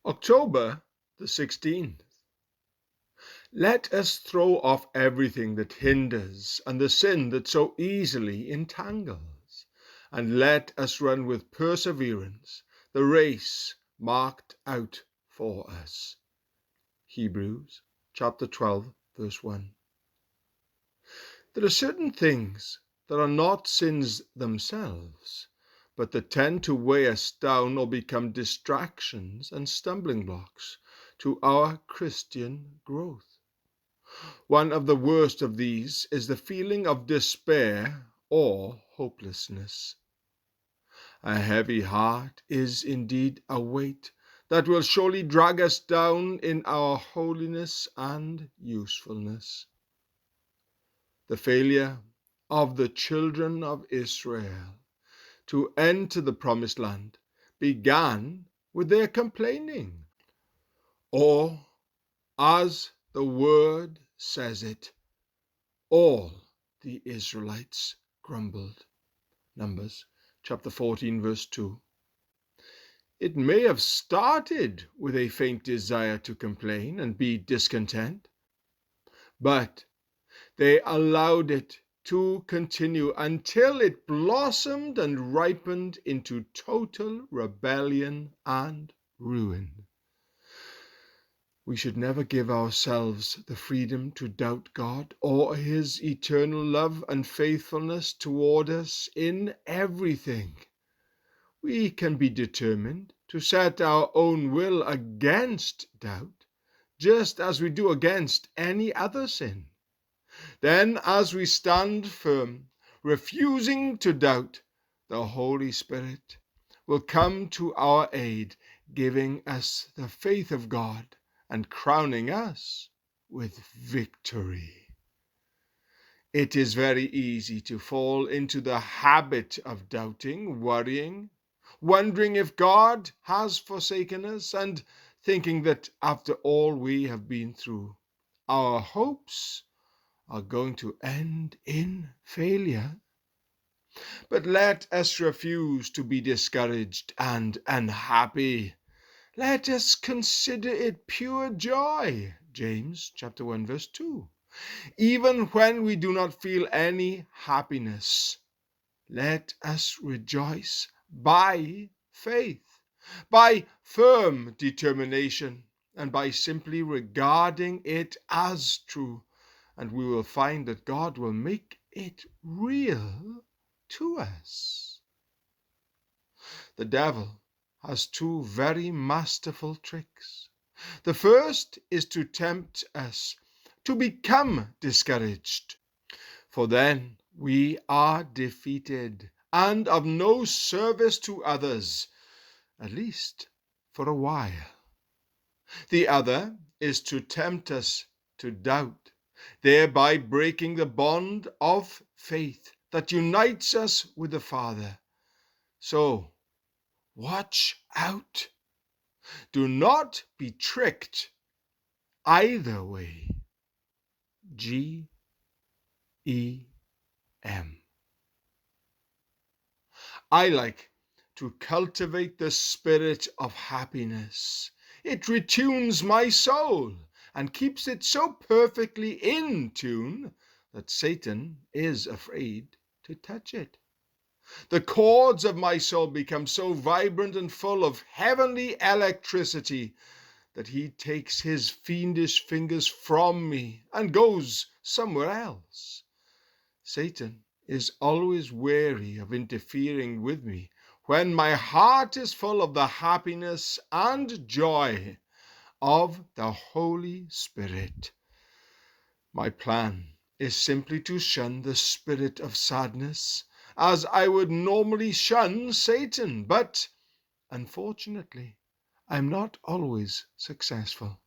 October the 16th. Let us throw off everything that hinders and the sin that so easily entangles, and let us run with perseverance the race marked out for us. Hebrews chapter 12, verse 1. There are certain things that are not sins themselves, but that tend to weigh us down or become distractions and stumbling blocks to our Christian growth. One of the worst of these is the feeling of despair or hopelessness. A heavy heart is indeed a weight that will surely drag us down in our holiness and usefulness. The failure of the children of Israel to enter the promised land began with their complaining, or, as the word says it, all the Israelites grumbled. Numbers chapter 14, verse 2. It may have started with a faint desire to complain and be discontent, but they allowed it to continue until it blossomed and ripened into total rebellion and ruin. We should never give ourselves the freedom to doubt God or His eternal love and faithfulness toward us in everything. We can be determined to set our own will against doubt, just as we do against any other sin. Then, as we stand firm, refusing to doubt, the Holy Spirit will come to our aid, giving us the faith of God and crowning us with victory. It is very easy to fall into the habit of doubting, worrying, wondering if God has forsaken us, and thinking that after all we have been through, our hopes are going to end in failure. But let us refuse to be discouraged and unhappy. Let us consider it pure joy. James chapter 1, verse 2. Even when we do not feel any happiness, let us rejoice by faith, by firm determination, and by simply regarding it as true. And we will find that God will make it real to us. The devil has two very masterful tricks. The first is to tempt us to become discouraged, for then we are defeated and of no service to others, at least for a while. The other is to tempt us to doubt, thereby breaking the bond of faith that unites us with the Father. So, watch out. Do not be tricked either way. G-E-M. I like to cultivate the spirit of happiness. It retunes my soul and keeps it so perfectly in tune that Satan is afraid to touch it. The chords of my soul become so vibrant and full of heavenly electricity that he takes his fiendish fingers from me and goes somewhere else. Satan is always wary of interfering with me when my heart is full of the happiness and joy of the Holy Spirit. My plan is simply to shun the spirit of sadness as I would normally shun Satan, but unfortunately, I'm not always successful.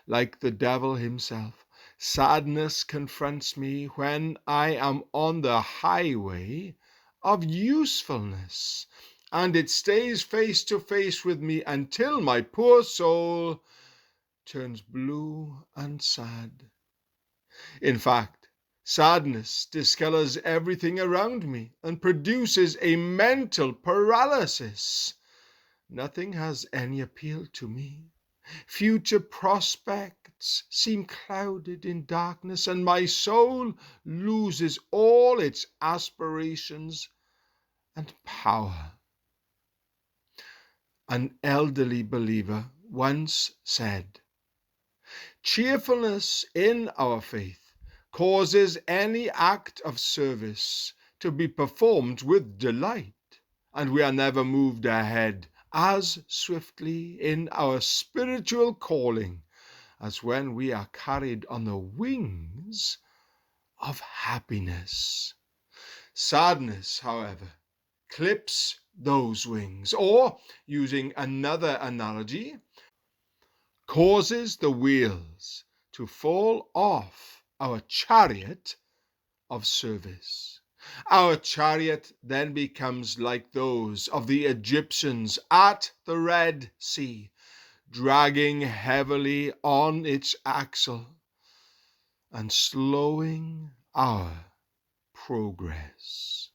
Like the devil himself, sadness confronts me when I am on the highway of usefulness, and it stays face to face with me until my poor soul turns blue and sad. In fact, sadness discolors everything around me and produces a mental paralysis. nothing has any appeal to me. Future prospects seem clouded in darkness, and my soul loses all its aspirations and power. An elderly believer once said, "Cheerfulness in our faith causes any act of service to be performed with delight, and we are never moved ahead as swiftly in our spiritual calling as when we are carried on the wings of happiness." Sadness, however, clips those wings, or, using another analogy, causes the wheels to fall off our chariot of service. Our chariot then becomes like those of the Egyptians at the Red Sea, dragging heavily on its axle and slowing our progress.